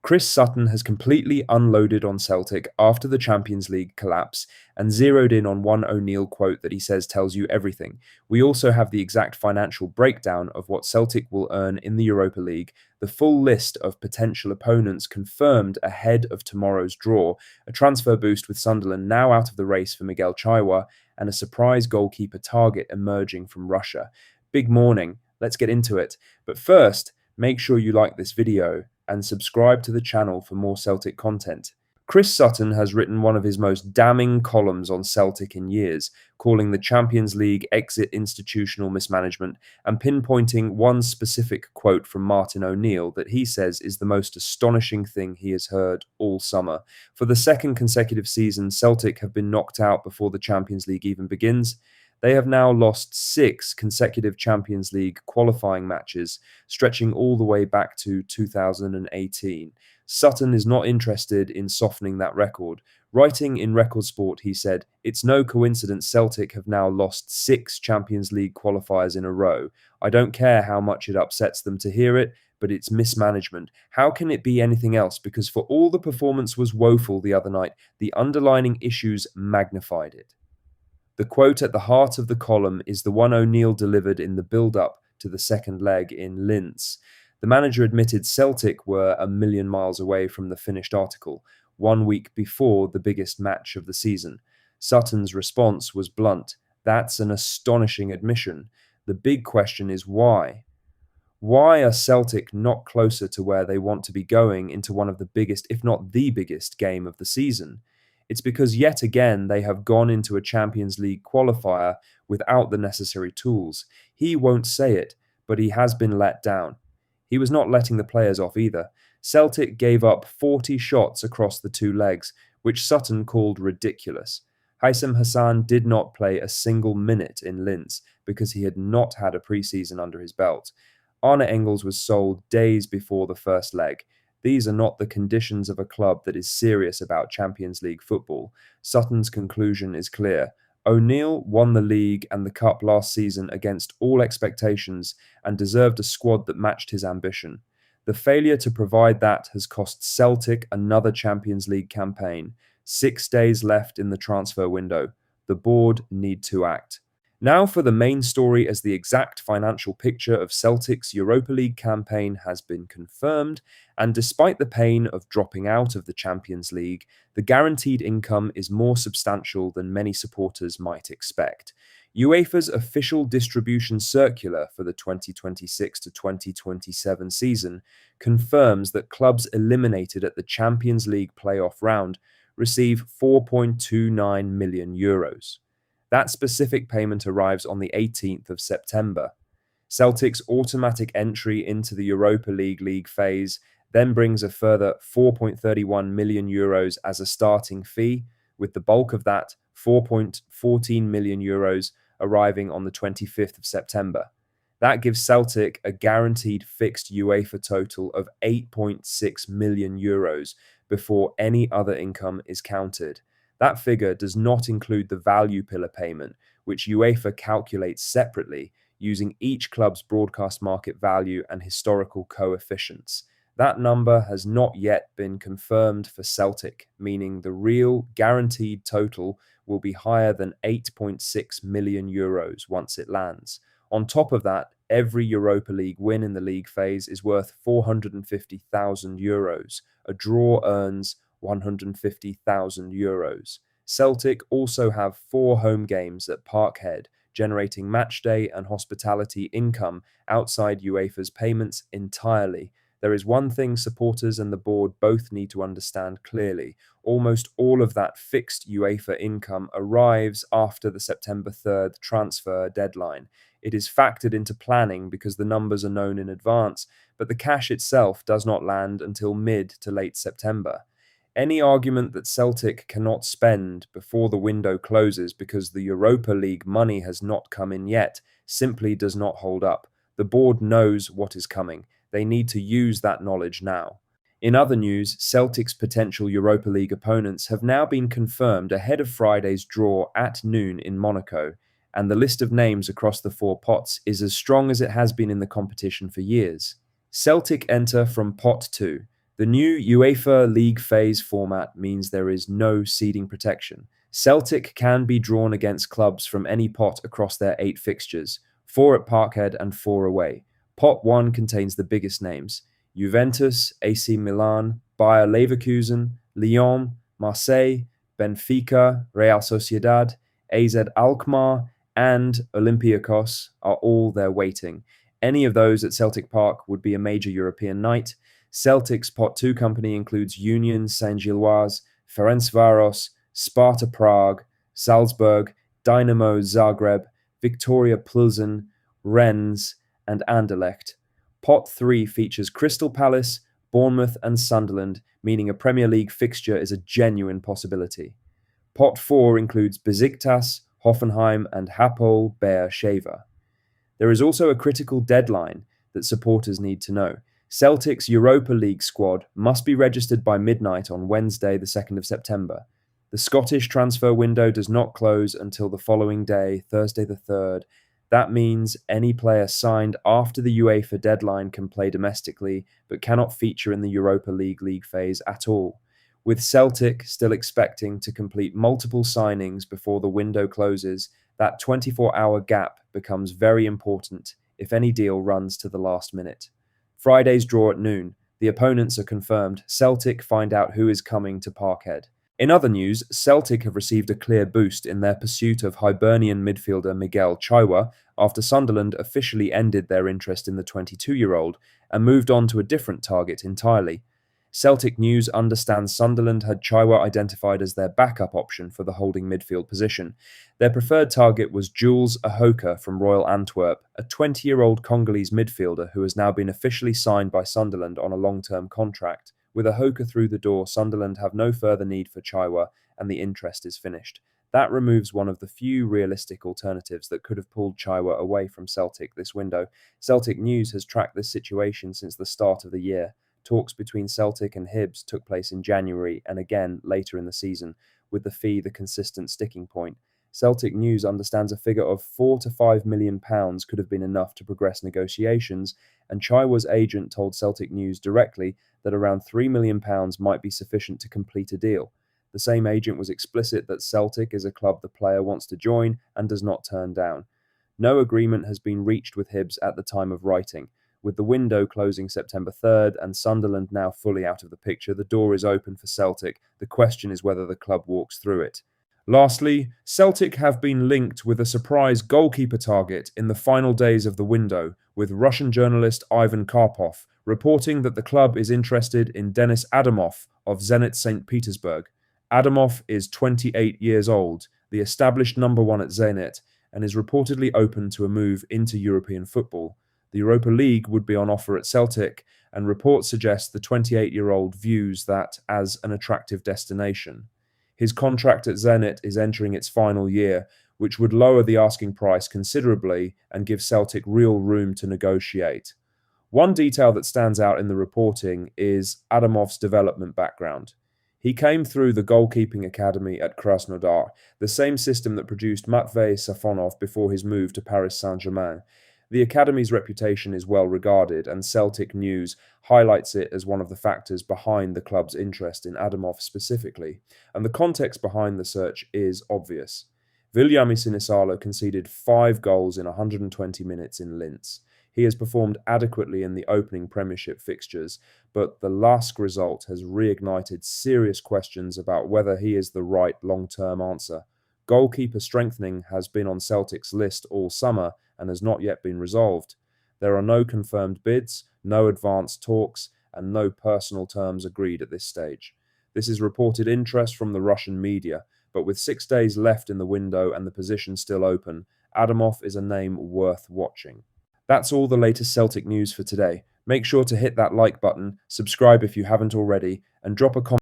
Chris Sutton has completely unloaded on Celtic after the Champions League collapse and zeroed in on one O'Neill quote that he says tells you everything. We also have the exact financial breakdown of what Celtic will earn in the Europa League, the full list of potential opponents confirmed ahead of tomorrow's draw, a transfer boost with Sunderland now out of the race for Miguel Chaiwa, and a surprise goalkeeper target emerging from Russia. Big morning. Let's get into it. But first, make sure you like this video and subscribe to the channel for more Celtic content. Chris Sutton has written one of his most damning columns on Celtic in years, calling the Champions League exit institutional mismanagement and pinpointing one specific quote from Martin O'Neill that he says is the most astonishing thing he has heard all summer. For the second consecutive season, Celtic have been knocked out before the Champions League even begins. They have now lost 6 consecutive Champions League qualifying matches, stretching all the way back to 2018. Sutton is not interested in softening that record. Writing in Record Sport, he said, "It's no coincidence Celtic have now lost 6 Champions League qualifiers in a row. I don't care how much it upsets them to hear it, but it's mismanagement. How can it be anything else? Because for all the performance was woeful the other night, the underlying issues magnified it." The quote at the heart of the column is the one O'Neill delivered in the build-up to the second leg in Linz. The manager admitted Celtic were a million miles away from the finished article, 1 week before the biggest match of the season. Sutton's response was blunt. That's an astonishing admission. The big question is why? Why are Celtic not closer to where they want to be going into one of the biggest, if not the biggest, game of the season? It's because yet again they have gone into a Champions League qualifier without the necessary tools. He won't say it, but he has been let down. He was not letting the players off either. Celtic gave up 40 shots across the 2 legs, which Sutton called ridiculous. Haitham Hassan did not play a single minute in Linz because he had not had a pre-season under his belt. Arne Engels was sold days before the first leg. These are not the conditions of a club that is serious about Champions League football. Sutton's conclusion is clear. O'Neill won the league and the cup last season against all expectations and deserved a squad that matched his ambition. The failure to provide that has cost Celtic another Champions League campaign. 6 days left in the transfer window. The board need to act. Now for the main story, as the exact financial picture of Celtic's Europa League campaign has been confirmed, and despite the pain of dropping out of the Champions League, the guaranteed income is more substantial than many supporters might expect. UEFA's official distribution circular for the 2026 to 2027 season confirms that clubs eliminated at the Champions League playoff round receive €4.29 million. That specific payment arrives on the 18th of September. Celtic's automatic entry into the Europa League phase then brings a further €4.31 million as a starting fee, with the bulk of that, €4.14 million, arriving on the 25th of September. That gives Celtic a guaranteed fixed UEFA total of €8.6 million before any other income is counted. That figure does not include the value pillar payment, which UEFA calculates separately using each club's broadcast market value and historical coefficients. That number has not yet been confirmed for Celtic, meaning the real guaranteed total will be higher than €8.6 million once it lands. On top of that, every Europa League win in the league phase is worth €450,000. A draw earns €150,000. Celtic also have 4 home games at Parkhead, generating matchday and hospitality income outside UEFA's payments entirely. There is one thing supporters and the board both need to understand clearly. Almost all of that fixed UEFA income arrives after the September 3rd transfer deadline. It is factored into planning because the numbers are known in advance, but the cash itself does not land until mid to late September. Any argument that Celtic cannot spend before the window closes because the Europa League money has not come in yet simply does not hold up. The board knows what is coming. They need to use that knowledge now. In other news, Celtic's potential Europa League opponents have now been confirmed ahead of Friday's draw at noon in Monaco, and the list of names across the 4 pots is as strong as it has been in the competition for years. Celtic enter from Pot 2. The new UEFA League phase format means there is no seeding protection. Celtic can be drawn against clubs from any pot across their 8 fixtures, 4 at Parkhead and 4 away. Pot 1 contains the biggest names: Juventus, AC Milan, Bayer Leverkusen, Lyon, Marseille, Benfica, Real Sociedad, AZ Alkmaar, and Olympiacos are all there waiting. Any of those at Celtic Park would be a major European night. Celtic's Pot 2 company includes Union Saint-Gilloise, Ferencvaros, Sparta Prague, Salzburg, Dynamo Zagreb, Victoria Plzen, Rennes, and Anderlecht. Pot 3 features Crystal Palace, Bournemouth, and Sunderland, meaning a Premier League fixture is a genuine possibility. Pot 4 includes Besiktas, Hoffenheim, and Hapoel Be'er Sheva. There is also a critical deadline that supporters need to know. Celtic's Europa League squad must be registered by midnight on Wednesday, the 2nd of September. The Scottish transfer window does not close until the following day, Thursday the 3rd. That means any player signed after the UEFA deadline can play domestically, but cannot feature in the Europa League phase at all. With Celtic still expecting to complete multiple signings before the window closes, that 24-hour gap becomes very important if any deal runs to the last minute. Friday's draw at noon. The opponents are confirmed. Celtic find out who is coming to Parkhead. In other news, Celtic have received a clear boost in their pursuit of Hibernian midfielder Miguel Chaiwa after Sunderland officially ended their interest in the 22-year-old and moved on to a different target entirely. Celtic News understands Sunderland had Chaiwa identified as their backup option for the holding midfield position. Their preferred target was Jules Ahoka from Royal Antwerp, a 20-year-old Congolese midfielder who has now been officially signed by Sunderland on a long-term contract. With Ahoka through the door, Sunderland have no further need for Chaiwa, and the interest is finished. That removes one of the few realistic alternatives that could have pulled Chaiwa away from Celtic this window. Celtic News has tracked this situation since the start of the year. Talks between Celtic and Hibs took place in January and again later in the season, with the fee the consistent sticking point. Celtic News understands a figure of £4 to £5 million could have been enough to progress negotiations, and Chaiwa's agent told Celtic News directly that around £3 million might be sufficient to complete a deal. The same agent was explicit that Celtic is a club the player wants to join and does not turn down. No agreement has been reached with Hibs at the time of writing. With the window closing September 3rd and Sunderland now fully out of the picture, the door is open for Celtic. The question is whether the club walks through it. Lastly, Celtic have been linked with a surprise goalkeeper target in the final days of the window, with Russian journalist Ivan Karpov reporting that the club is interested in Denis Adamov of Zenit St. Petersburg. Adamov is 28 years old, the established number 1 at Zenit, and is reportedly open to a move into European football. The Europa League would be on offer at Celtic, and reports suggest the 28-year-old views that as an attractive destination. His contract at Zenit is entering its final year, which would lower the asking price considerably and give Celtic real room to negotiate. One detail that stands out in the reporting is Adamov's development background. He came through the goalkeeping academy at Krasnodar, the same system that produced Matvei Safonov before his move to Paris Saint-Germain. The academy's reputation is well regarded, and Celtic News highlights it as one of the factors behind the club's interest in Adamov specifically, and the context behind the search is obvious. Viljami Sinisalo conceded 5 goals in 120 minutes in Linz. He has performed adequately in the opening Premiership fixtures, but the LASK result has reignited serious questions about whether he is the right long-term answer. Goalkeeper strengthening has been on Celtic's list all summer and has not yet been resolved. There are no confirmed bids, no advanced talks, and no personal terms agreed at this stage. This is reported interest from the Russian media, but with 6 days left in the window and the position still open, Adamov is a name worth watching. That's all the latest Celtic news for today. Make sure to hit that like button, subscribe if you haven't already, and drop a comment